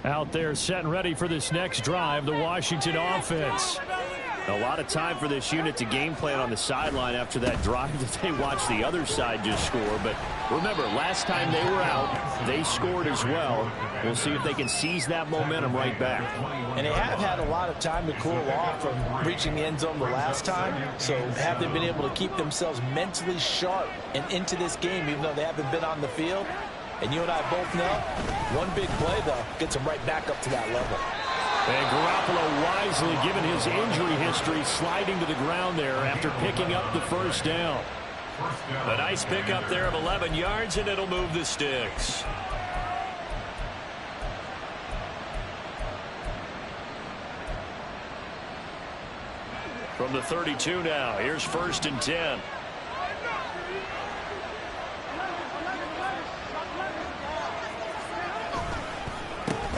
Out there set and ready for this next drive, the Washington offense. A lot of time for this unit to game plan on the sideline after that drive that they watched the other side just score. But remember, last time they were out, they scored as well. We'll see if they can seize that momentum right back. And they have had a lot of time to cool off from reaching the end zone the last time. So have they been able to keep themselves mentally sharp and into this game, even though they haven't been on the field? And you and I both know, one big play, though, gets them right back up to that level. And Garoppolo, wisely given his injury history, sliding to the ground there after picking up the first down. A nice pickup there of 11 yards, and it'll move the sticks. From the 32 now, here's 1st and 10.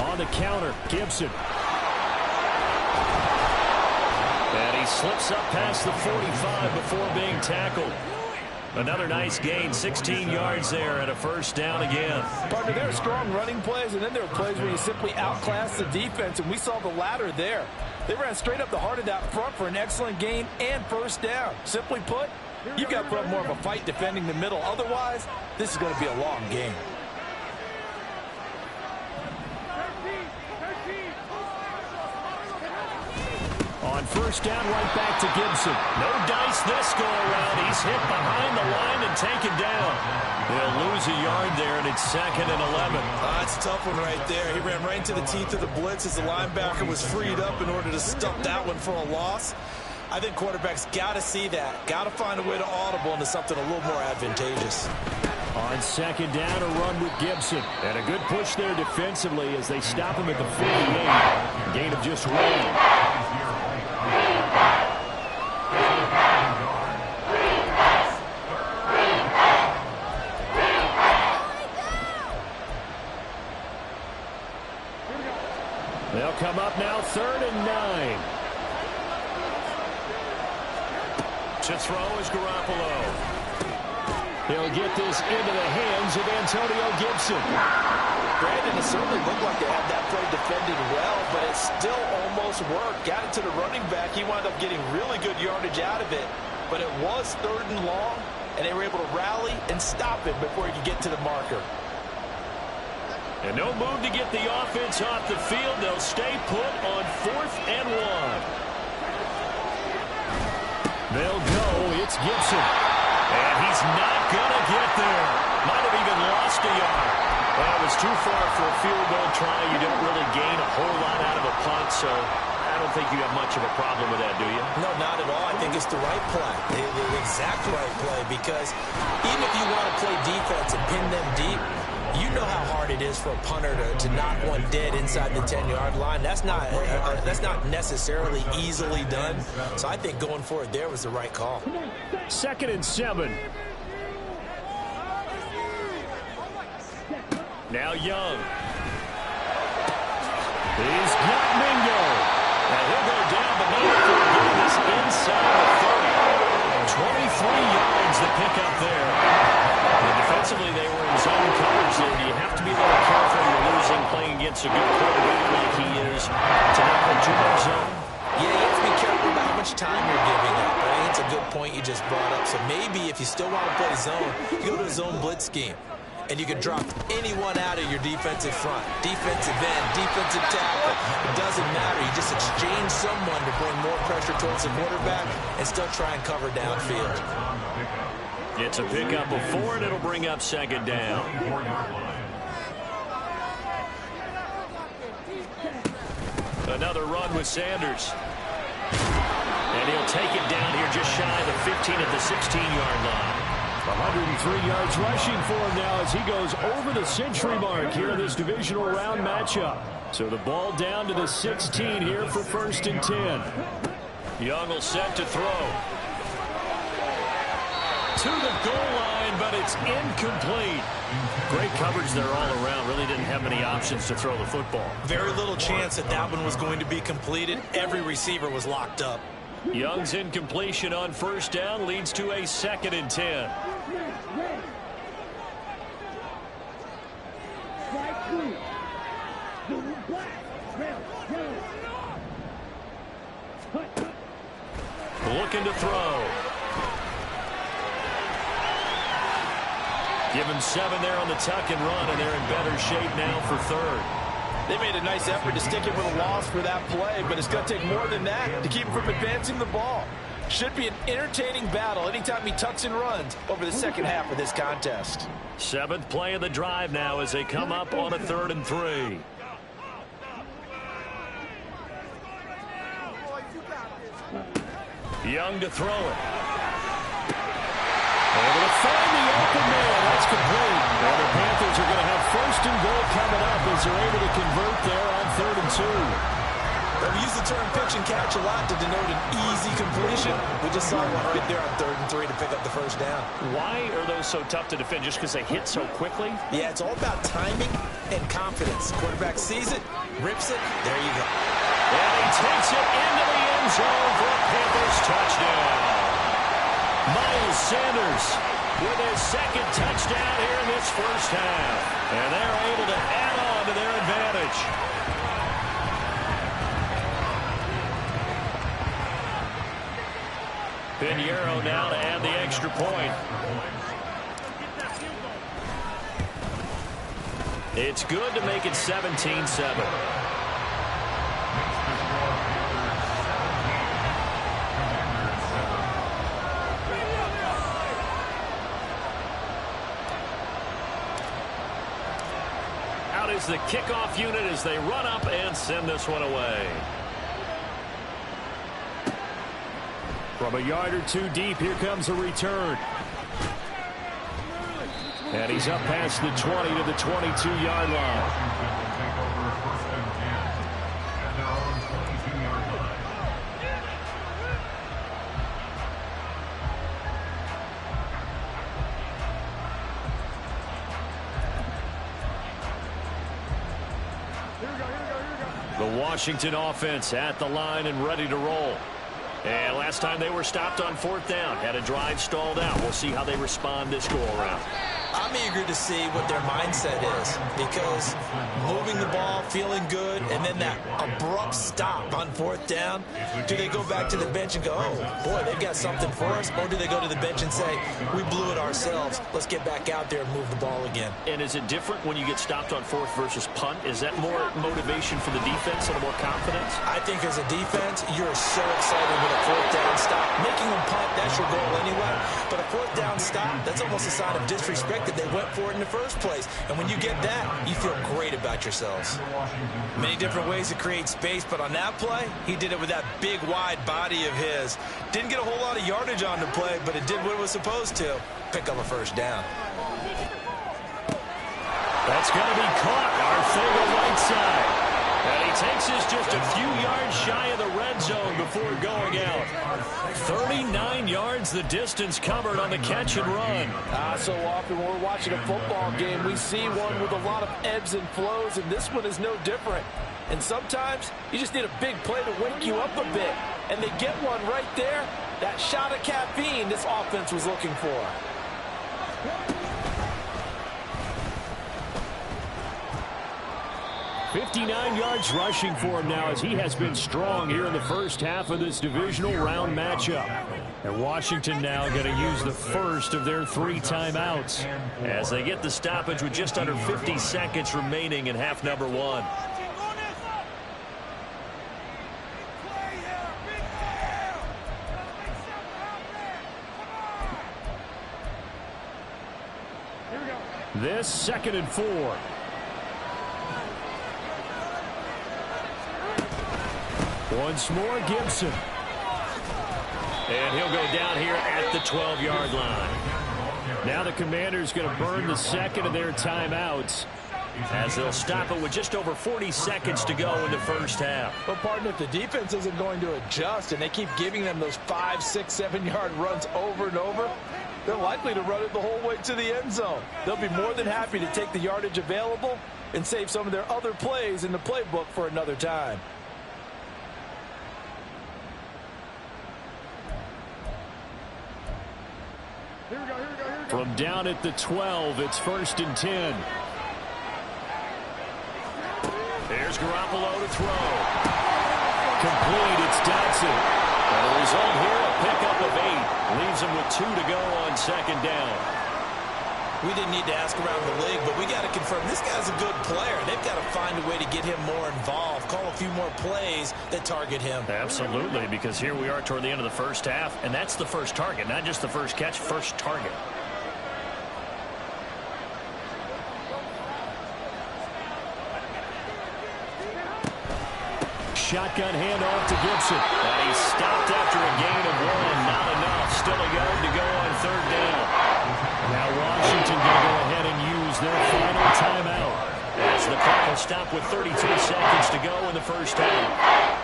On the counter, Gibson. And he slips up past the 45 before being tackled. Another nice gain, 16 yards there, and a first down again. Partner, there are strong running plays, and then there are plays where you simply outclass the defense, and we saw the latter there. They ran straight up the heart of that front for an excellent gain and first down. Simply put, you've got to put up more of a fight defending the middle. Otherwise, this is going to be a long game. On first down, right back to Gibson. No dice this go around. He's hit behind the line and taken down. They'll lose a yard there, and it's 2nd and 11. That's a tough one right there. He ran right into the teeth of the blitz as the linebacker was freed up in order to stuff that one for a loss. I think quarterbacks got to see that. Got to find a way to audible into something a little more advantageous. On 2nd down, a run with Gibson. And a good push there defensively as they stop him at the 48. Gain of just 1. They'll come up now, 3rd and 9. To throw is Garoppolo. He'll get this into the hands of Antonio Gibson. Brandon, it certainly looked like they had that play defended well, but it still almost worked. Got it to the running back. He wound up getting really good yardage out of it, but it was 3rd and long, and they were able to rally and stop it before he could get to the marker. And no move to get the offense off the field. They'll stay put on 4th and 1. They'll go. It's Gibson. And he's not going to get there. Might have even lost a yard. Well, it was too far for a field goal try. You don't really gain a whole lot out of a punt, so I don't think you have much of a problem with that, do you? No, not at all. I think it's the right play, the exact right play, because even if you want to play defense and pin them deep, you know how hard it is for a punter to knock one dead inside the 10-yard line. That's not necessarily easily done. So I think going for it there was the right call. 2nd and 7. Now Young. He's got Mingo. And he'll go down, but not before getting this inside the 30. 23 yards to pick up there. And defensively, they were in zone coverage there. You have to be a little careful when you're losing, playing against a good quarterback like he is, to not go too much zone. Yeah, you have to be careful about how much time you're giving up. I think it's a good point you just brought up. So maybe if you still want to play zone, you go to a zone blitz scheme. And you can drop anyone out of your defensive front. Defensive end, defensive tackle. It doesn't matter. You just exchange someone to bring more pressure towards the quarterback and still try and cover downfield. It's a pickup of 4, and it'll bring up 2nd down. Another run with Sanders. And he'll take it down here just shy of the 15 at the 16-yard line. 103 yards rushing for him now as he goes over the century mark here in this divisional round matchup. So the ball down to the 16 here for 1st and 10. Young will set to throw. To the goal line, but it's incomplete. Great coverage there all around. Really didn't have many options to throw the football. Very little chance that one was going to be completed. Every receiver was locked up. Young's incompletion on 1st down leads to a 2nd and 10. looking to throw. Give him 7 there on the tuck and run, and they're in better shape now for third. They made a nice effort to stick him with a loss for that play, but it's going to take more than that to keep him from advancing the ball. Should be an entertaining battle anytime he tucks and runs over the second half of this contest. 7th play of the drive now as they come up on a 3rd and 3. Young to throw it. Able to find the open man. That's complete. And the Panthers are going to have 1st and goal coming up as they're able to convert there on 3rd and 2. We use the term pitch and catch a lot to denote an easy completion. We just saw one right there on 3rd and 3 to pick up the first down. Why are those so tough to defend? Just because they hit so quickly? Yeah, it's all about timing and confidence. Quarterback sees it, rips it, there you go. And he takes it into the end zone for a Panthers touchdown. Miles Sanders with his 2nd touchdown here in this first half. And they're able to add on to their advantage. Pinheiro now to add the extra point. It's good to make it 17-7. Out is the kickoff unit as they run up and send this one away. From a yard or 2 deep, here comes a return. And he's up past the 20 to the 22-yard line. The Washington offense at the line and ready to roll. And last time they were stopped on 4th down, had a drive stalled out. We'll see how they respond this go-around. I'm eager to see what their mindset is, because moving the ball, feeling good, and then that abrupt stop on 4th down, do they go back to the bench and go, oh, boy, they've got something for us, or do they go to the bench and say, we blew it ourselves, let's get back out there and move the ball again? And is it different when you get stopped on 4th versus punt? Is that more motivation for the defense and more confidence? I think as a defense, you're so excited with a 4th down stop. Making them punt, that's your goal anyway, but a 4th down stop, that's almost a sign of disrespect that they went for it in the first place. And when you get that, you feel great about yourselves. Many different ways to create space, but on that play, he did it with that big, wide body of his. Didn't get a whole lot of yardage on the play, but it did what it was supposed to. Pick up a first down. That's going to be caught. Arcega right side. And he takes this just a few yards shy of the red zone before going out. 39 yards the distance covered on the catch and run. So often when we're watching a football game, we see one with a lot of ebbs and flows, and this one is no different. And sometimes you just need a big play to wake you up a bit. And they get one right there. That shot of caffeine this offense was looking for. 59 yards rushing for him now as he has been strong here in the first half of this divisional round matchup. And Washington now going to use the first of their 3 timeouts as they get the stoppage with just under 50 seconds remaining in half number 1. This 2nd and 4. Once more, Gibson. And he'll go down here at the 12-yard line. Now the Commanders going to burn the 2nd of their timeouts as they'll stop it with just over 40 seconds to go in the first half. But, partner, if the defense isn't going to adjust and they keep giving them those 5, 6, 7-yard runs over and over, they're likely to run it the whole way to the end zone. They'll be more than happy to take the yardage available and save some of their other plays in the playbook for another time. From down at the 12, it's 1st and 10. There's Garoppolo to throw. Complete, it's Dotson. And the result here, a pickup of 8. Leaves him with 2 to go on second down. We didn't need to ask around the league, but we got to confirm this guy's a good player. They've got to find a way to get him more involved, call a few more plays that target him. Absolutely, because here we are toward the end of the first half, and that's the first target, not just the first catch, first target. Shotgun handoff to Gibson. And he stopped after a gain of 1. Not enough. Still a yard to go on third down. Now Washington going to go ahead and use their final timeout. As the clock will stop with 32 seconds to go in the first half.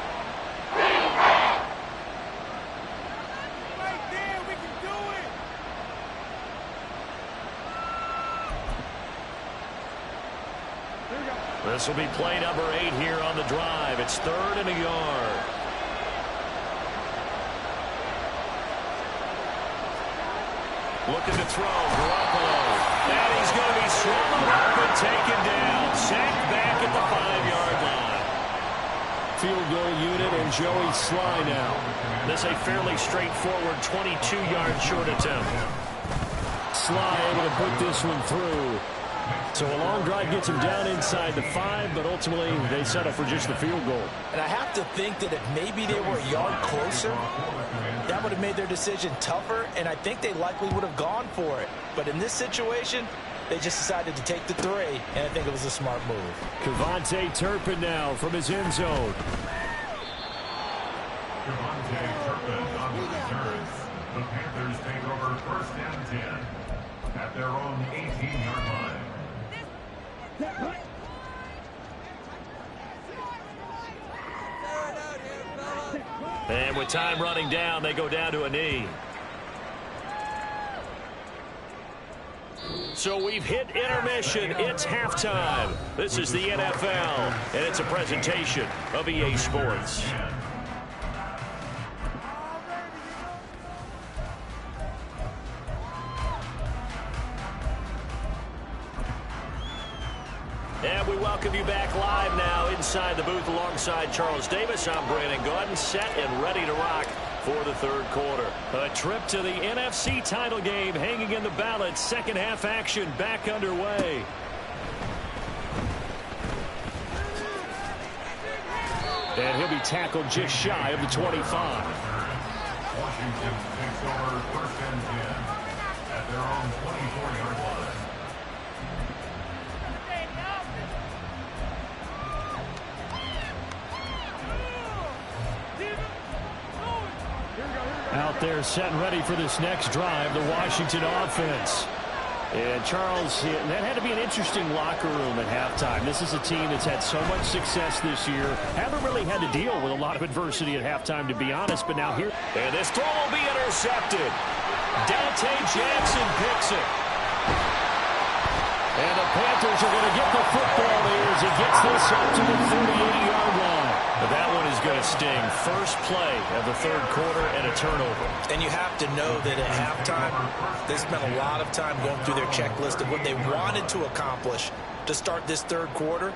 This will be play number 8 here on the drive. It's 3rd and a yard. Looking to throw. Garoppolo. And he's going to be swallowed up and taken down. Sacked back at the 5-yard line. Field goal unit and Joey Sly now. This a fairly straightforward 22-yard short attempt. Sly able to put this one through. So a long drive gets him down inside the 5, but ultimately they settle for just the field goal. And I have to think that if maybe they were a yard closer, that would have made their decision tougher, and I think they likely would have gone for it. But in this situation, they just decided to take the 3, and I think it was a smart move. Kevontae Turpin now from his end zone. Kevontae Turpin on the return. The Panthers take over 1st and 10 at their own 18-yard line. And with time running down, they go down to a knee. So we've hit intermission. It's halftime. This is the NFL, and it's a presentation of EA Sports. And we welcome you back live now inside the booth alongside Charles Davis. I'm Brandon Gaudin, set and ready to rock for the 3rd quarter. A trip to the NFC title game hanging in the balance. Second half action back underway. And he'll be tackled just shy of the 25. Washington takes over 1st and 10 at their own 24-yard line. Out there set and ready for this next drive, the Washington offense. And Charles, that had to be an interesting locker room at halftime. This is a team that's had so much success this year. Haven't really had to deal with a lot of adversity at halftime, to be honest, but now here. And this throw will be intercepted. Dante Jackson picks it. And the Panthers are going to get the football there as he gets this up to the 38-yard line. But that one is going to sting. First play of the 3rd quarter and a turnover. And you have to know that at halftime, they spent a lot of time going through their checklist of what they wanted to accomplish to start this 3rd quarter.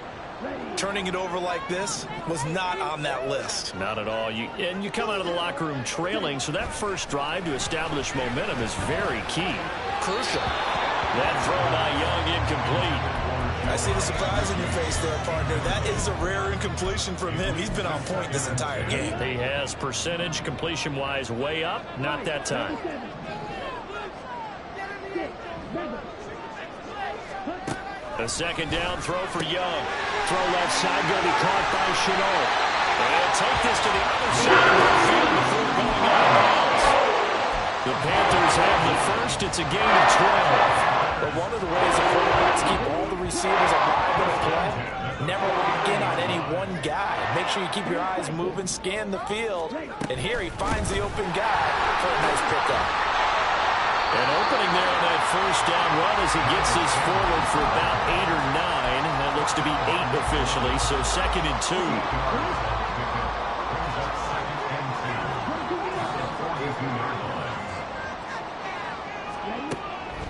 Turning it over like this was not on that list. Not at all. And you come out of the locker room trailing, so that first drive to establish momentum is very key. Crucial. That throw by Young incomplete. I see the surprise in your face there, partner. That is a rare incompletion from him. He's been on point this entire game. He has percentage completion-wise way up. Not that time. A second down throw for Young. Throw left side, going to be caught by Chenault. And take this to the other side of the field before going out of bounds. The Panthers have the first. It's a gain of 12. But one of the ways the quarterbacks keep all the receivers alive in a play, never lock in on any one guy. Make sure you keep your eyes moving, scan the field. And here he finds the open guy for a nice pickup. An opening there on that first down run as he gets this forward for about 8 or 9. That looks to be 8 officially, so 2nd and 2.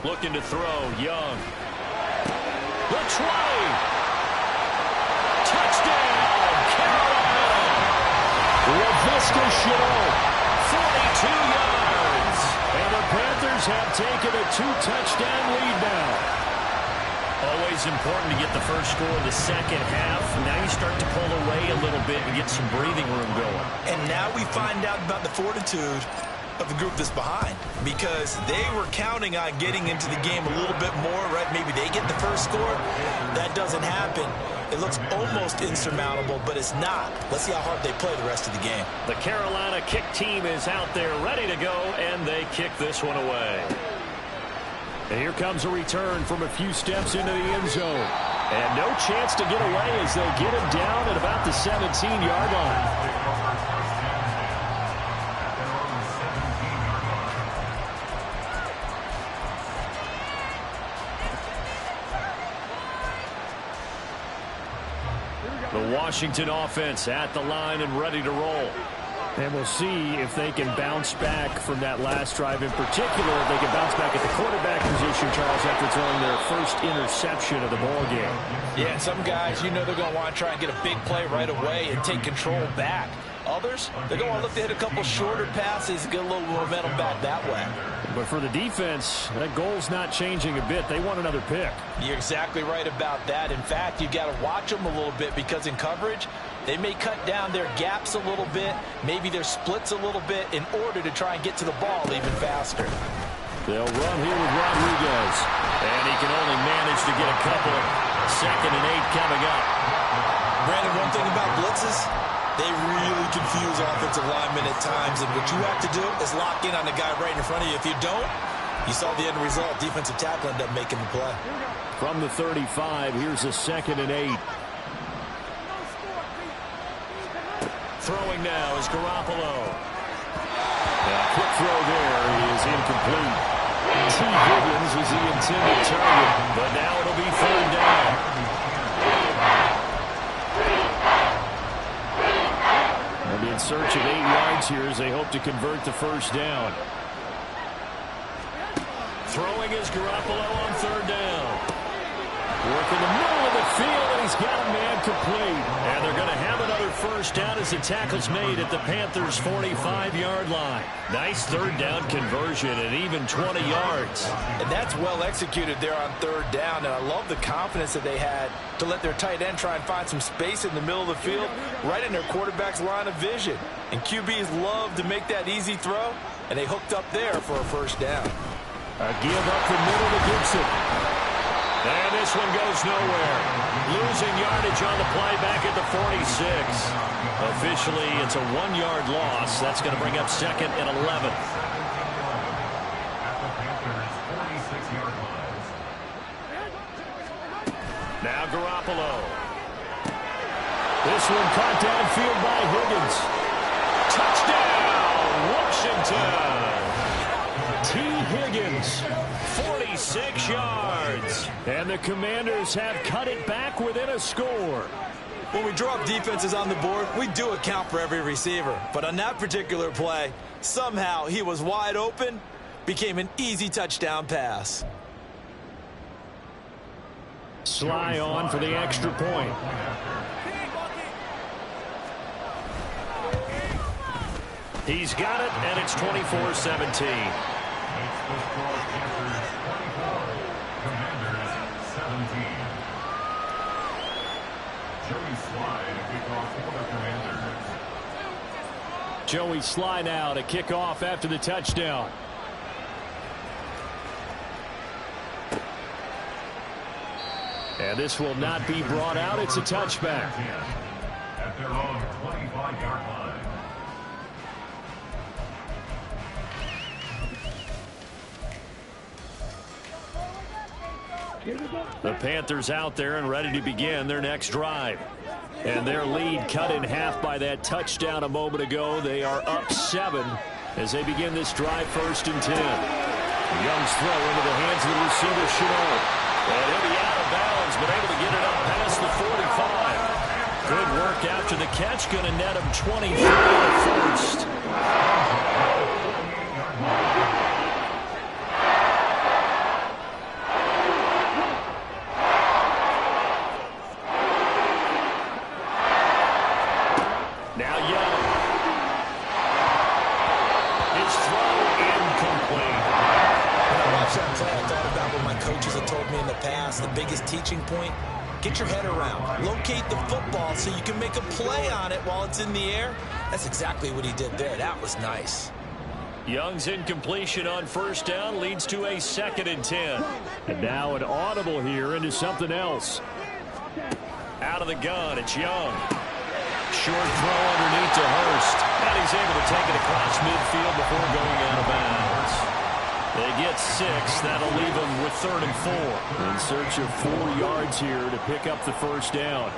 Looking to throw, Young. The 20. Touchdown, Carolina. Laviska Shenault yards. And the Panthers have taken a 2-touchdown lead now. Always important to get the first score of the second half. Now you start to pull away a little bit and get some breathing room going. And now we find out about the fortitude of the group that's behind, because they were counting on getting into the game a little bit more, right? Maybe they get the first score. That doesn't happen. It looks almost insurmountable, but it's not. Let's see how hard they play the rest of the game. The Carolina kick team is out there ready to go, and they kick this one away. And here comes a return from a few steps into the end zone. And no chance to get away as they get him down at about the 17-yard line. The Washington offense at the line and ready to roll. And we'll see if they can bounce back from that last drive in particular. If they can bounce back at the quarterback position, Charles, after throwing their first interception of the ball game. Yeah, some guys, you know they're going to want to try and get a big play right away and take control back. Others, they're going to want to look to hit a couple shorter passes and get a little momentum back that way. But for the defense, that goal's not changing a bit. They want another pick. You're exactly right about that. In fact, you've got to watch them a little bit, because in coverage, they may cut down their gaps a little bit, maybe their splits a little bit, in order to try and get to the ball even faster. They'll run here with Rodriguez. And he can only manage to get a couple. 2nd and 8 coming up. Brandon, one thing about blitzes, they really confuse offensive linemen at times, and what you have to do is lock in on the guy right in front of you. If you don't, you saw the end result. Defensive tackle ended up making the play. From the 35, here's a 2nd and 8. Throwing now is Garoppolo. A quick throw there is incomplete. T. Higgins was the intended target, but now it'll be 3rd down. They'll be in search of 8 yards here as they hope to convert the first down. Throwing is Garoppolo on 3rd down. Work in the middle of the field, and he's got a man complete. And they're going to have another first down as the tackle's made at the Panthers' 45-yard line. Nice 3rd down conversion and even 20 yards. And that's well executed there on 3rd down, and I love the confidence that they had to let their tight end try and find some space in the middle of the field, right in their quarterback's line of vision. And QBs love to make that easy throw, and they hooked up there for a first down. A give up the middle to Gibson. And this one goes nowhere. Losing yardage on the play back at the 46. Officially, it's a 1-yard loss. That's going to bring up 2nd and 11. Now Garoppolo. This one caught downfield by Higgins. Touchdown, Washington. T. Higgins, 46 yards. And the Commanders have cut it back within a score. When we draw up defenses on the board, we do account for every receiver. But on that particular play, somehow he was wide open, became an easy touchdown pass. Sly on for the extra point. He's got it, and it's 24-17. Joey Sly now to kick off after the touchdown. And this will not be brought out. It's a touchback. At their own 25-yard line. The Panthers out there and ready to begin their next drive. And their lead cut in half by that touchdown a moment ago. They are up 7 as they begin this drive, 1st and 10. Young's throw into the hands of the receiver, Chanel. And he'll be out of bounds, but able to get it up past the 45. Good work after the catch. Going to net him 23 on the first. that's the biggest teaching point. Get your head around. Locate the football so you can make a play on it while it's in the air. That's exactly what he did there. That was nice. Young's incompletion on first down leads to a 2nd and 10. And now an audible here into something else. Out of the gun, it's Young. Short throw underneath to Hurst. And he's able to take it across midfield before going out of bounds. They get 6. That'll leave them with 3rd and 4. In search of 4 yards here to pick up the first down.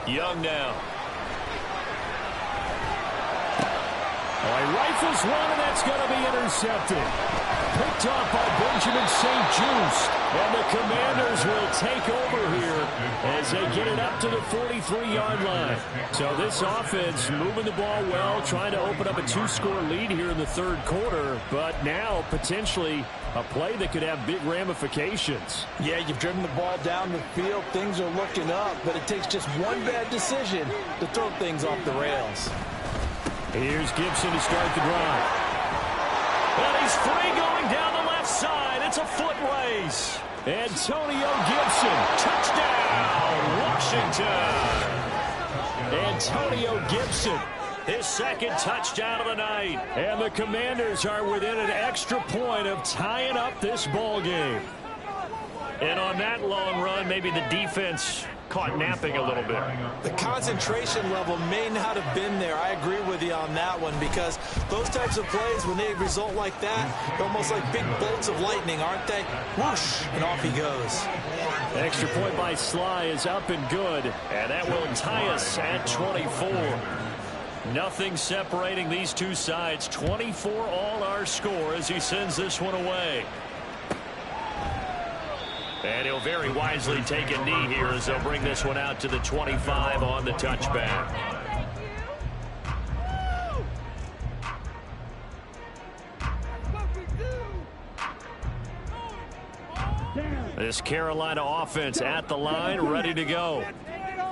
Young now. He rifles one, and that's going to be intercepted. Picked off by Benjamin St. Juste. And the Commanders will take over here as they get it up to the 43-yard line. So this offense moving the ball well, trying to open up a 2-score lead here in the 3rd quarter. But now potentially a play that could have big ramifications. Yeah, you've driven the ball down the field. Things are looking up, but it takes just one bad decision to throw things off the rails. Here's Gibson to start the drive. And he's free going down the left side. It's a foot race. Antonio Gibson. Touchdown, Washington. Antonio Gibson. His 2nd touchdown of the night. And the Commanders are within an extra point of tying up this ball game. And on that long run, maybe the defense caught napping a little bit. The concentration level may not have been there. I agree with you on that one, because those types of plays, when they result like that, they're almost like big bolts of lightning, aren't they? Whoosh, and off he goes. Extra point by Sly is up and good. And that will tie us at 24. Nothing separating these two sides. 24 all our score as he sends this one away. And he'll very wisely take a knee here as they'll bring this one out to the 25 on the touchback. This Carolina offense at the line, ready to go.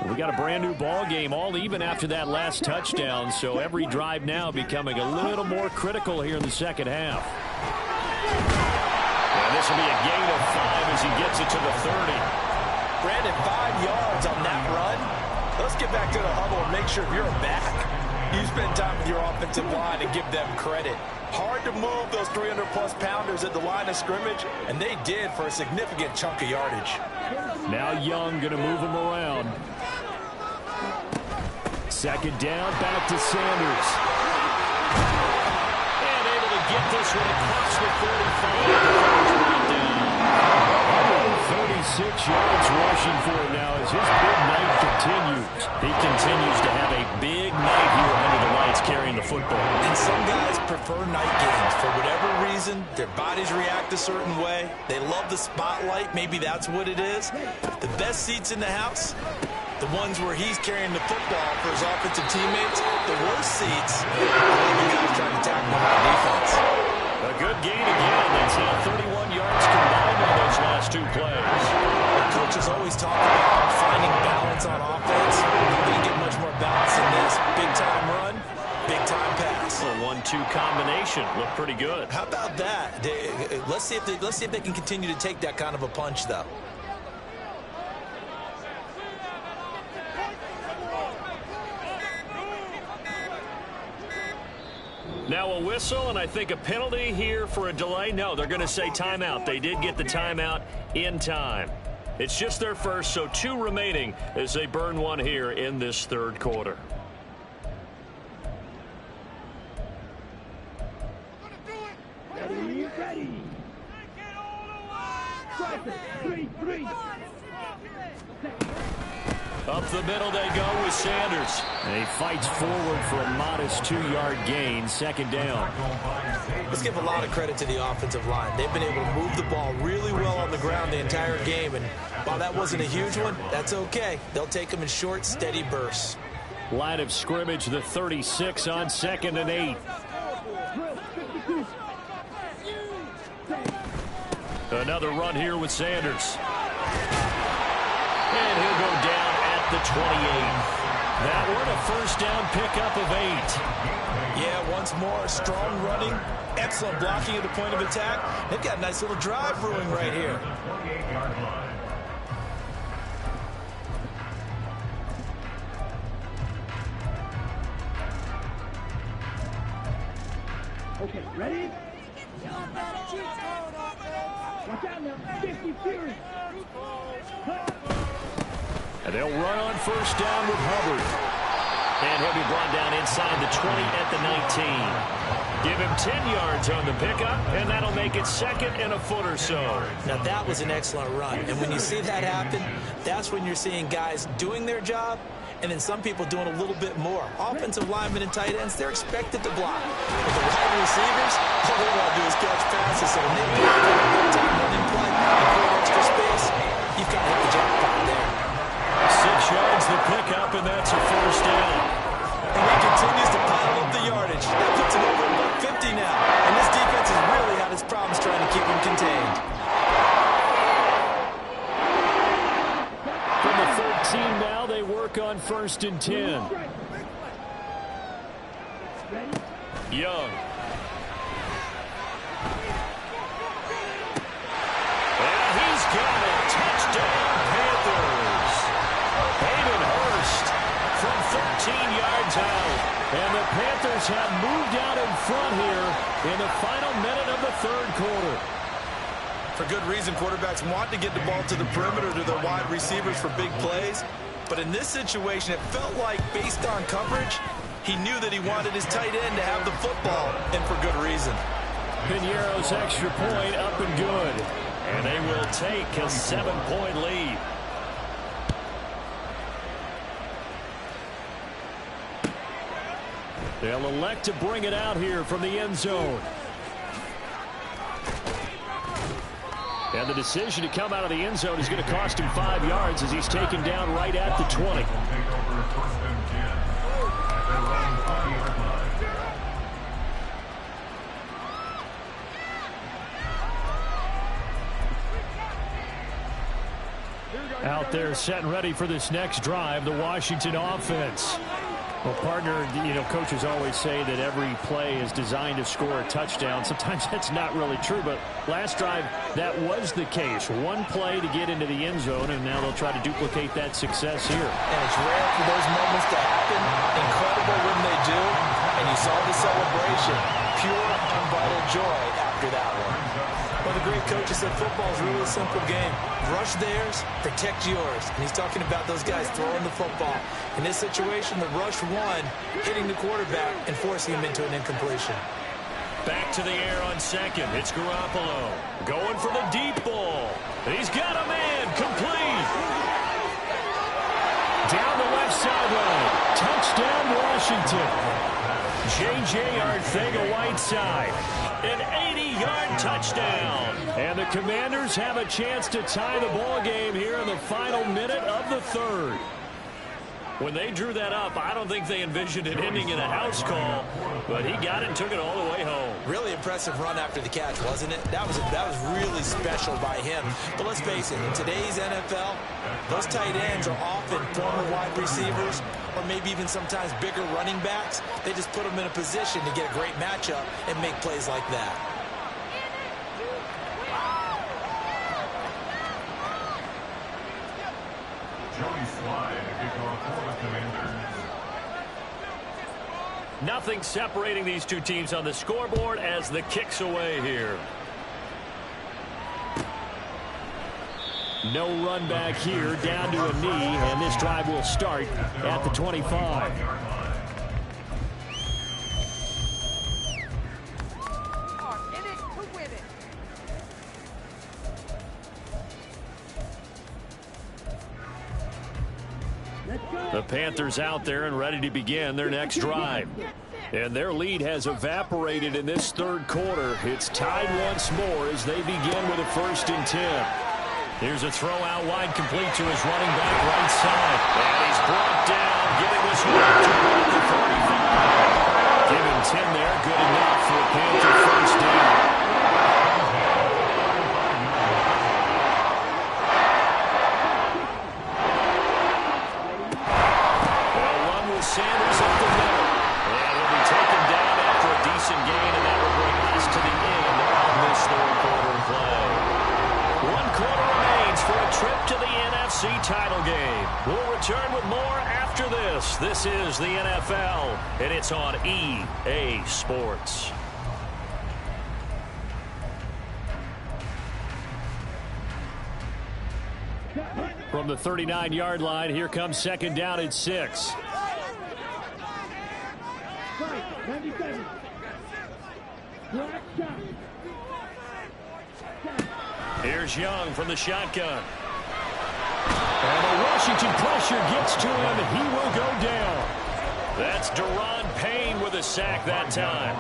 We got a brand new ball game, all even after that last touchdown, so every drive now becoming a little more critical here in the second half. And this will be a gain of 5 as he gets it to the 30. Brandon, 5 yards on that run. Let's get back to the huddle and make sure if you're back, you spend time with your offensive line and give them credit. Hard to move those 300-plus pounders at the line of scrimmage, and they did for a significant chunk of yardage. Now Young going to move him around. Second down, back to Sanders. And able to get this one across the 35. 36 yards rushing for him now as his big night continues. He continues to have a big night here under the lights carrying the football. And some guys prefer night games. For whatever reason, their bodies react a certain way. They love the spotlight. Maybe that's what it is. The best seats in the house, the ones where he's carrying the football for his offensive teammates. The worst seats are the guys trying to tackle him on defense. A good gain again. That's now 31 yards combined on those last 2 plays. The coaches always talk about finding balance on offense. You can't get much more balance than this. Big time run, big time pass. A 1-2 combination looked pretty good. How about that? Let's see if they can continue to take that kind of a punch, though. Now a whistle, and I think a penalty here for a delay. No, they're going to say timeout. They did get the timeout in time. It's just their first, so 2 remaining as they burn one here in this 3rd quarter. Ready. Three. Up the middle they go with Sanders. And he fights forward for a modest 2-yard gain, second down. Let's give a lot of credit to the offensive line. They've been able to move the ball really well on the ground the entire game. And while that wasn't a huge one, that's okay. They'll take them in short, steady bursts. Line of scrimmage, the 36 on 2nd and 8. Another run here with Sanders. And he'll go down at the 28. That one a first down pickup of 8. Yeah, once more, strong running, excellent blocking at the point of attack. They've got a nice little drive brewing right here. Okay, ready? Watch out now, 50 Fury. And they'll run on first down with Hubbard. And he'll be brought down inside the 20 at the 19. Give him 10 yards on the pickup, and that'll make it second and a foot or so. Now, that was an excellent run. And when you see that happen, that's when you're seeing guys doing their job and then some people doing a little bit more. Offensive linemen and tight ends, they're expected to block. But the wide receivers, all they want to do is catch passes. So when they block on a one-time running play and create extra space, you've got to hit the jackpot there. 6 yards the pickup, and that's a first down. And he continues to pile up the yardage. That puts him over about 50 now. And this defense has really had its problems trying to keep him contained. From the 13 now, they work on first and 10. Young. And he's got it. Touchdown, Panthers. Hayden Hurst from 13 yards out. And the Panthers have moved out in front here in the final minute of the third quarter. For good reason, quarterbacks want to get the ball to the perimeter to their wide receivers for big plays. But in this situation, it felt like, based on coverage, he knew that he wanted his tight end to have the football, and for good reason. Piñeiro's extra point up and good. And they will take a 7-point lead. They'll elect to bring it out here from the end zone. And the decision to come out of the end zone is going to cost him 5 yards as he's taken down right at the 20. Out there set and ready for this next drive, the Washington offense. Well, partner, coaches always say that every play is designed to score a touchdown. Sometimes that's not really true, but last drive, that was the case. One play to get into the end zone, and now they'll try to duplicate that success here. And it's rare for those moments to happen. Incredible when they do. And you saw the celebration. Pure, unbridled joy after that one. Well, the great coach said football is really a simple game. Rush theirs, protect yours. And he's talking about those guys throwing the football. In this situation, the rush won, hitting the quarterback and forcing him into an incompletion. Back to the air on second. It's Garoppolo going for the deep ball. He's got a man. Complete. Down the left sideline. Touchdown, Washington. J.J. Arcega-Whiteside. An 80-yard touchdown. And the Commanders have a chance to tie the ball game here in the final minute of the third. When they drew that up, I don't think they envisioned it ending in a house call, but he got it and took it all the way home. Really impressive run after the catch, wasn't it? That was really special by him. But let's face it, in today's NFL, those tight ends are often former wide receivers or maybe even sometimes bigger running backs. They just put them in a position to get a great matchup and make plays like that. Nothing separating these two teams on the scoreboard as the kick's away here. No run back here, down to a knee, and this drive will start at the 25. The Panthers out there and ready to begin their next drive. And their lead has evaporated in this third quarter. It's tied once more as they begin with a 1st and 10. Here's a throw out wide, complete to his running back right side. And he's brought down, giving this one to the 45. Give him 10 there, good enough for a Panther first down. Vegas. This is the NFL, and it's on EA Sports. From the 39-yard line, here comes second down and 6. 97. Black shot. Here's Young from the shotgun. And the Washington pressure gets to him, and he will go down. That's Deron Payne with a sack that time.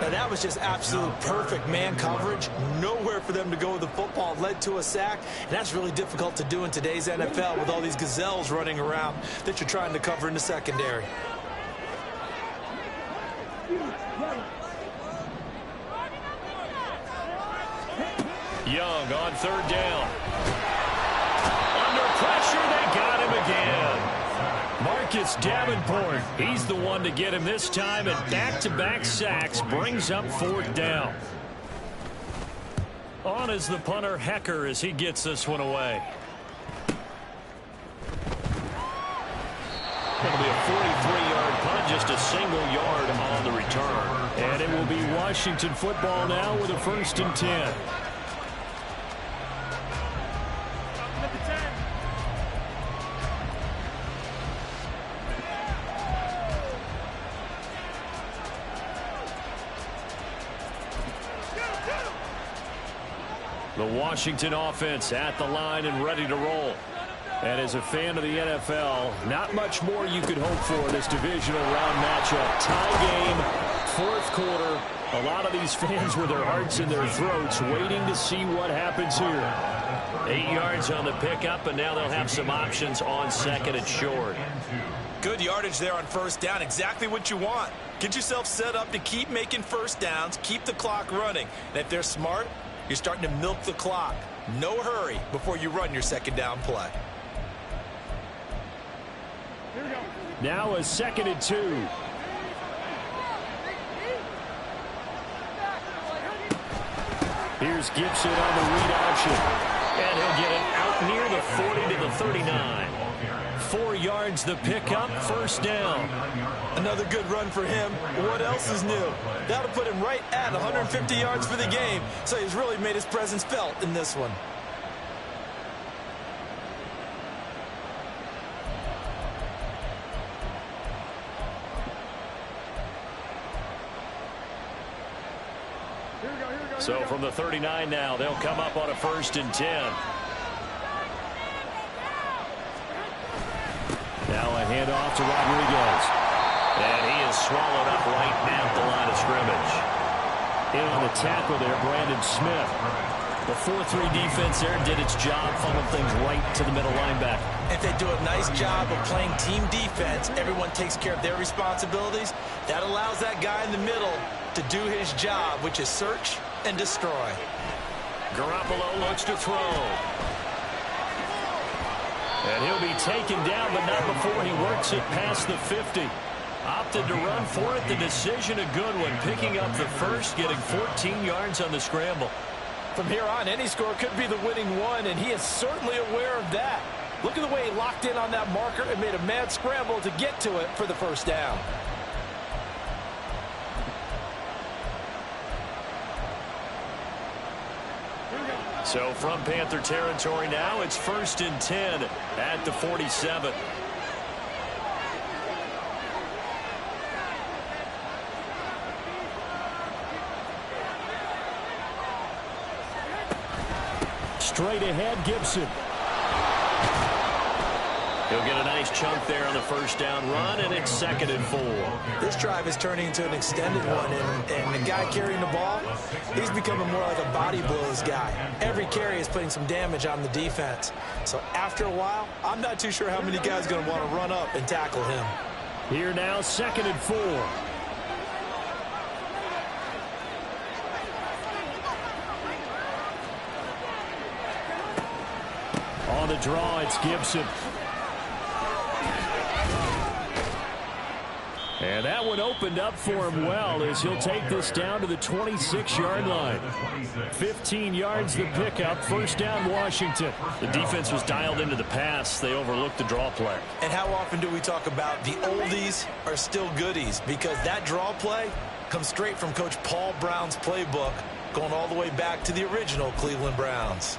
Now that was just absolute perfect man coverage. Nowhere for them to go with the football. Led to a sack, and that's really difficult to do in today's NFL with all these gazelles running around that you're trying to cover in the secondary. Young on third down. Under pressure, they got him again. Marcus Davenport, he's the one to get him this time, and back-to-back sacks brings up fourth down. On is the punter Hecker as he gets this one away. It'll be a 43-yard punt, just a single yard on the return. And it will be Washington football now with a 1st and 10. The Washington offense at the line and ready to roll. And as a fan of the NFL, not much more you could hope for this divisional round matchup. Tie game, 4th quarter. A lot of these fans with their hearts in their throats waiting to see what happens here. 8 yards on the pickup, and now they'll have some options on 2nd and short. Good yardage there on 1st down. Exactly what you want. Get yourself set up to keep making 1st downs, keep the clock running. And if they're smart, you're starting to milk the clock. No hurry before you run your 2nd down play. Now a 2nd and 2. Here's Gibson on the read option. And he'll get it out near the 40 to the 39. 4 yards the pickup, 1st down. Another good run for him. What else is new? That'll put him right at 150 yards for the game, so he's really made his presence felt in this one. So from the 39 now, they'll come up on a 1st and 10. Now a handoff to Rodriguez. And he is swallowed up right at the line of scrimmage. In on the tackle there, Brandon Smith. The 4-3 defense there did its job, funneled things right to the middle linebacker. If they do a nice job of playing team defense, everyone takes care of their responsibilities. That allows that guy in the middle to do his job, which is search and destroy. Garoppolo looks to throw. And he'll be taken down, but not before he works it past the 50. Opted to run for it. The decision a good one. Picking up the first, getting 14 yards on the scramble. From here on, any score could be the winning one, and he is certainly aware of that. Look at the way he locked in on that marker and made a mad scramble to get to it for the 1st down. So from Panther territory now, it's 1st and 10 at the 47. Straight ahead, Gibson. He'll get a nice chunk there on the 1st down run, and it's 2nd and 4. This drive is turning into an extended one, and the guy carrying the ball, he's becoming more like a body blows guy. Every carry is putting some damage on the defense. So after a while, I'm not too sure how many guys are going to want to run up and tackle him. Here now, 2nd and 4. On the draw, it's Gibson. And And that one opened up for him well as he'll take this down to the 26-yard line. 15 yards the pickup. First down, Washington. The defense was dialed into the pass. They overlooked the draw play. And how often do we talk about the oldies are still goodies? Because that draw play comes straight from Coach Paul Brown's playbook, going all the way back to the original Cleveland Browns.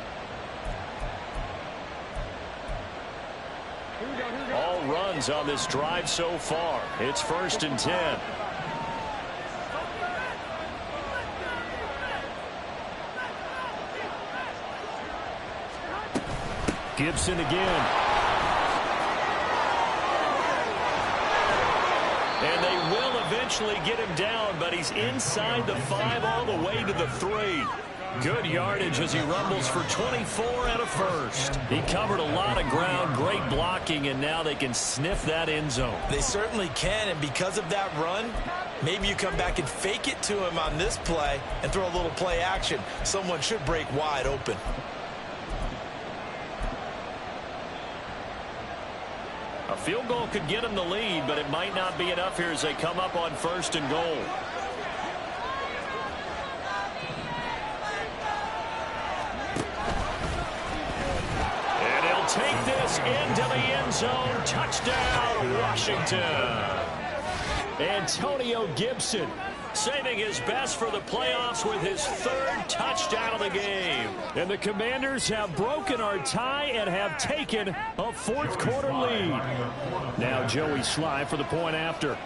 All runs on this drive so far. It's 1st and 10. Gibson again. And they will eventually get him down, but he's inside the 5 all the way to the 3. Good yardage as he rumbles for 24 and a first. He covered a lot of ground, great blocking, and now they can sniff that end zone. They certainly can, and because of that run, maybe you come back and fake it to him on this play and throw a little play action. Someone should break wide open. A field goal could get him the lead, but it might not be enough here as they come up on 1st and goal. Take this into the end zone. Touchdown, Washington. Antonio Gibson saving his best for the playoffs with his 3rd touchdown of the game. And the Commanders have broken our tie and have taken a 4th quarter lead. Now Joey Sly for the point after.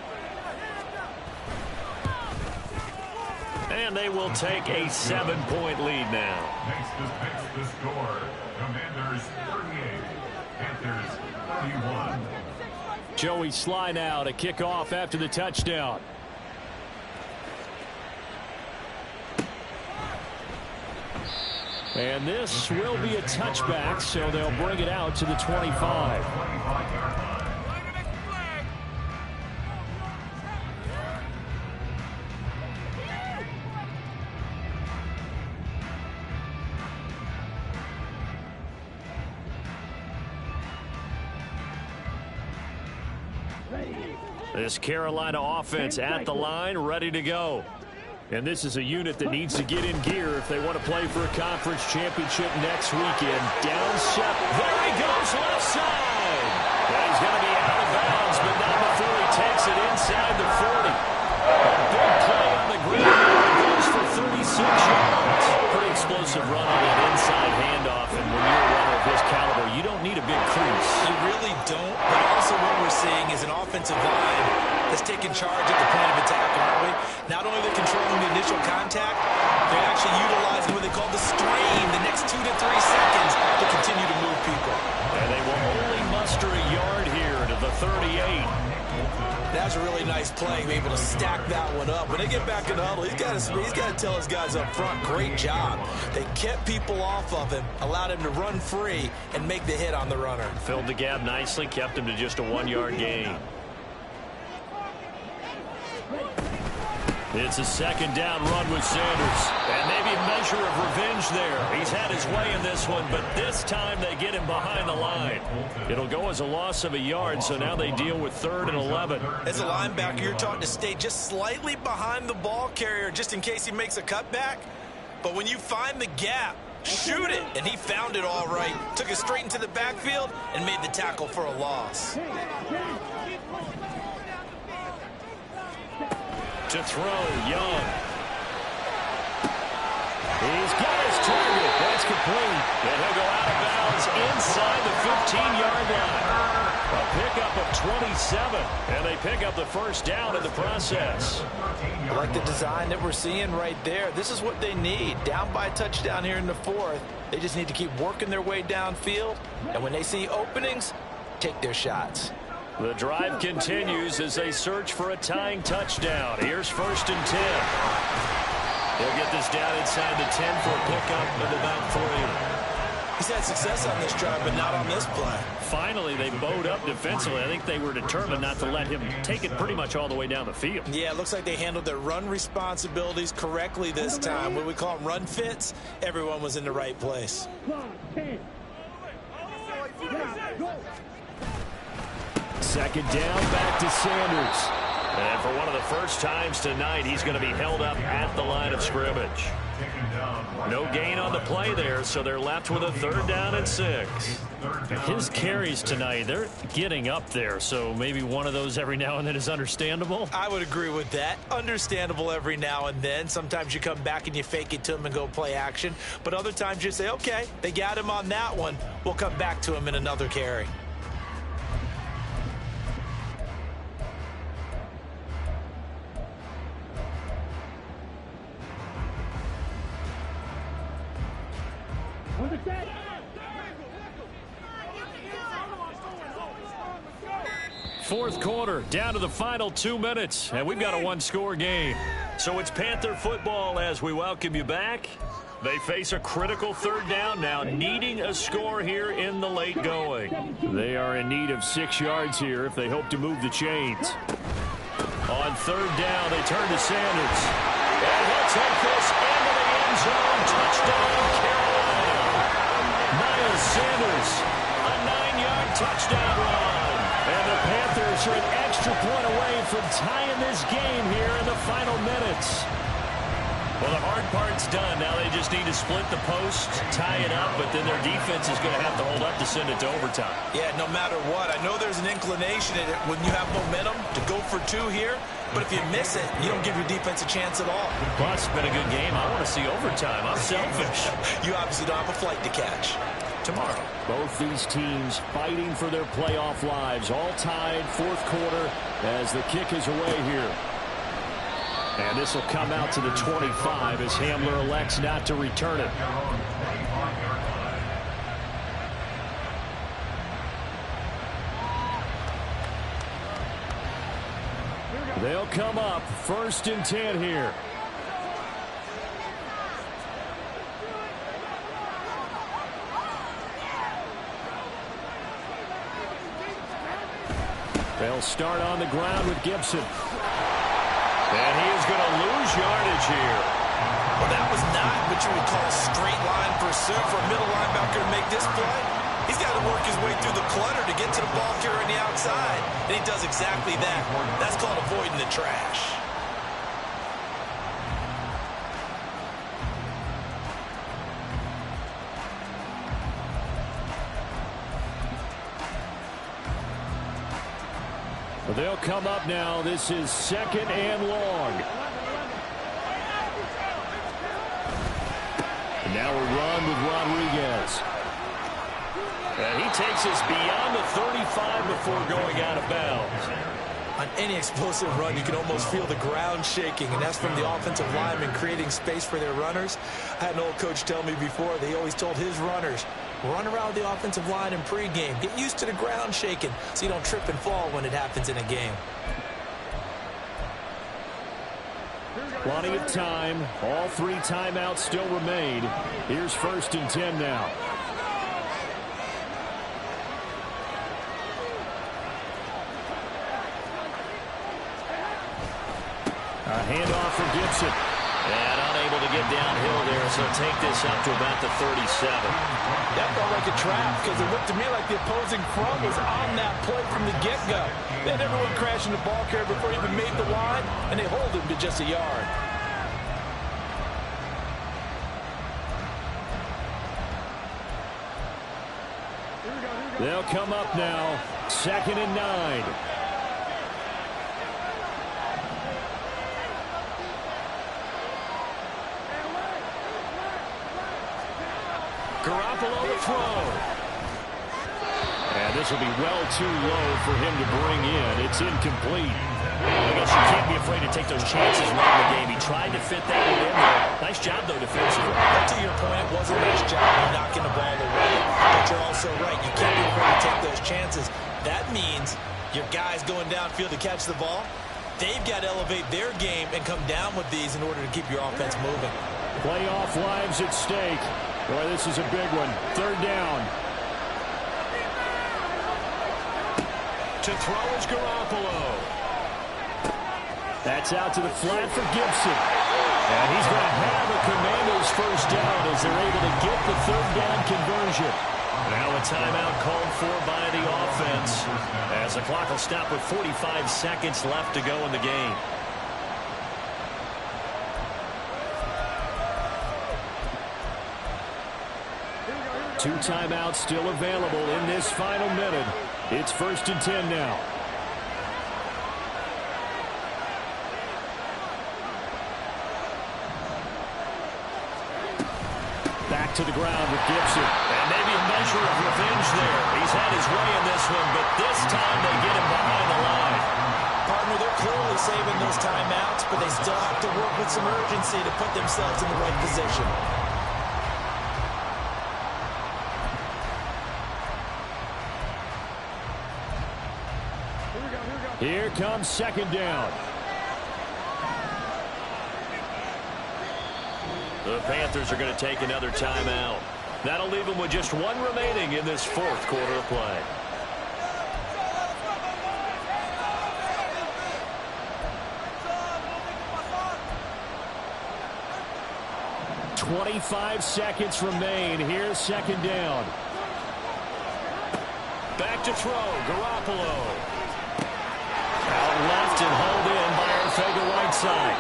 And they will take a 7-point lead now. Makes the score. Commanders 38, Panthers 31. Joey Sly now to kick off after the touchdown. And this will be a touchback, so they'll bring it out to the 25. This Carolina offense at the line, ready to go. And this is a unit that needs to get in gear if they want to play for a conference championship next weekend. Down 7. There he goes, left side. And he's going to be out of bounds, but not before he takes it inside the 40. A big play on the ground. Goes for 36 yards. Pretty explosive run on that inside handoff. And when you're a runner of his caliber, you don't need a big crease. You really don't, but also what we're seeing is an offensive line that's taking charge at the point of attack, aren't we? Not only are they controlling the initial contact, they're actually utilizing what they call the strain the next 2 to 3 seconds to continue to move people. And they will only muster a yard here to the 38. That's a really nice play, able to stack that one up. When they get back in the huddle, he's got to tell his guys up front, great job. They kept people off of him, allowed him to run free, and make the hit on the runner. Filled the gap nicely, kept him to just a 1-yard gain. It's a 2nd down run with Sanders. And maybe a measure of revenge there. He's had his way in this one, but this time they get him behind the line. It'll go as a loss of a yard, so now they deal with 3rd and 11. As a linebacker, you're taught to stay just slightly behind the ball carrier just in case he makes a cutback. But when you find the gap, shoot it. And he found it all right. Took it straight into the backfield and made the tackle for a loss. To throw, Young. He's got his target. That's complete. And he'll go out of bounds inside the 15-yard line. A pickup of 27. And they pick up the 1st down in the process. I like the design that we're seeing right there. This is what they need. Down by a touchdown here in the 4th. They just need to keep working their way downfield. And when they see openings, take their shots. The drive continues as they search for a tying touchdown. Here's 1st and 10. They'll get this down inside the 10 for a pickup of about 3. He's had success on this drive, but not on this play. Finally, they bowed up defensively. I think they were determined not to let him take it pretty much all the way down the field. Yeah, it looks like they handled their run responsibilities correctly this time. What we call them run fits, everyone was in the right place. 2nd down, back to Sanders. And for one of the first times tonight, he's going to be held up at the line of scrimmage. No gain on the play there, so they're left with a 3rd down and 6. His carries tonight, they're getting up there, so maybe one of those every now and then is understandable. I would agree with that. Understandable every now and then. Sometimes you come back and you fake it to him and go play action. But other times you say, okay, they got him on that one. We'll come back to him in another carry. Fourth quarter, down to the final 2 minutes, and we've got a 1-score game. So it's Panther football as we welcome you back. They face a critical 3rd down now, needing a score here in the late going. They are in need of 6 yards here if they hope to move the chains. On 3rd down, they turn to Sanders. And he'll take this into the end zone. Touchdown, Carolina. Miles Sanders, A 9-yard touchdown run. and the Panthers are an extra point away from tying this game here in the final minutes. Well, the hard part's done. Now they just need to split the post, tie it up, but then their defense is going to have to hold up to send it to overtime. Yeah, no matter what. I know there's an inclination in it when you have momentum to go for 2 here, but if you miss it, you don't give your defense a chance at all. Plus, it's been a good game. I want to see overtime. I'm selfish. You obviously don't have a flight to catch. Tomorrow. Both these teams fighting for their playoff lives, all tied 4th quarter as the kick is away here. And this will come out to the 25 as Hamler elects not to return it. They'll come up 1st and 10 here. They'll start on the ground with Gibson. And he is going to lose yardage here. Well, that was not what you would call a straight line pursuit for a middle linebacker to make this play. He's got to work his way through the clutter to get to the ball carrier on the outside. And he does exactly that. That's called avoiding the trash. They'll come up now. This is 2nd and long. And now a run with Rodriguez. And he takes us beyond the 35 before going out of bounds. On any explosive run, you can almost feel the ground shaking, and that's from the offensive linemen creating space for their runners. I had an old coach tell me before, they always told his runners, run around the offensive line in pregame. Get used to the ground shaking so you don't trip and fall when it happens in a game. Plenty of time. All 3 timeouts still remain. Here's 1st and 10 now. A handoff for Gibson. And unable to get downhill there, so take this up to about the 37. That felt like a trap because it looked to me like the opposing front was on that play from the get-go. They had everyone crashing the ball carrier before he even made the line, and they hold him to just a yard. They'll come up now. 2nd and 9. Garoppolo to throw. And this will be well too low for him to bring in. It's incomplete. I guess you can't be afraid to take those chances late in the game. He tried to fit that one in there. Nice job, though, defensively. To your point, it was a nice job of knocking the ball away. But you're also right. You can't be afraid to take those chances. That means your guys going downfield to catch the ball, they've got to elevate their game and come down with these in order to keep your offense moving. Playoff lives at stake. Boy, this is a big one. 3rd down. To throw is Garoppolo. That's out to the flat for Gibson. And he's going to have a Commandos 1st down as they're able to get the 3rd down conversion. Now a timeout called for by the offense as the clock will stop with 45 seconds left to go in the game. Two timeouts still available in this final minute. It's 1st and 10 now. Back to the ground with Gibson. And maybe a measure of revenge there. He's had his way in this one, but this time they get him behind the line. Partner, they're clearly saving those timeouts, but they still have to work with some urgency to put themselves in the right position. Here comes 2nd down. The Panthers are going to take another timeout. That'll leave them with just one remaining in this 4th quarter of play. .25 seconds remain. Here's 2nd down. Back to throw. Garoppolo. Out left and hauled in by Arcega-Whiteside.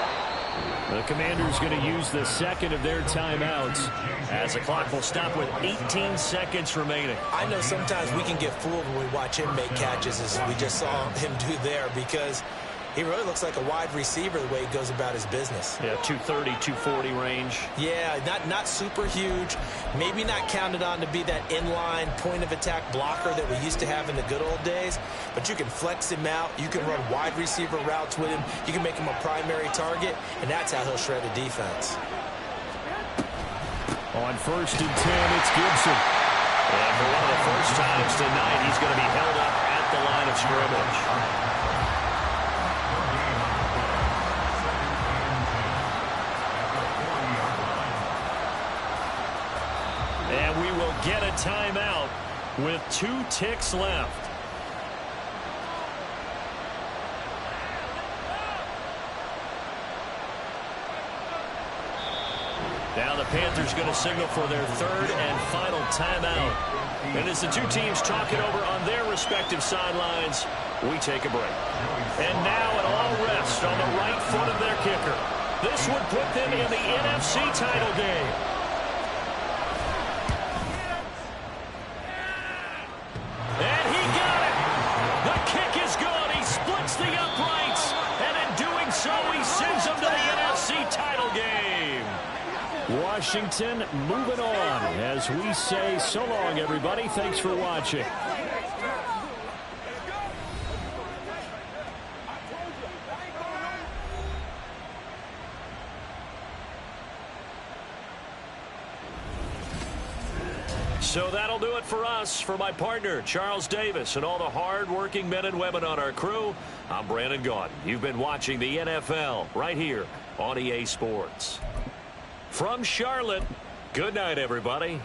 The Commanders going to use the 2nd of their timeouts as the clock will stop with 18 seconds remaining. I know sometimes we can get fooled when we watch him make catches as we just saw him do there because he really looks like a wide receiver the way he goes about his business. Yeah, 230, 240 range. Yeah, not super huge. Maybe not counted on to be that inline point-of-attack blocker that we used to have in the good old days. But you can flex him out. You can run wide receiver routes with him. You can make him a primary target, and that's how he'll shred a defense. On 1st and 10, it's Gibson. And for one of the first times tonight, he's going to be held up at the line of scrimmage. And we will get a timeout with 2 ticks left. Now the Panthers going to signal for their 3rd and final timeout. And as the two teams talk it over on their respective sidelines, we take a break. And now it all rests on the right foot of their kicker. This would put them in the NFC title game. And he got it. The kick is good. He splits the uprights. And in doing so, he sends them to the NFC title game. Washington moving on as we say so long, everybody. Thanks for watching. So that'll do it for us. For my partner, Charles Davis, and all the hard-working men and women on our crew, I'm Brandon Gaudin. You've been watching the NFL right here on EA Sports. From Charlotte, good night, everybody.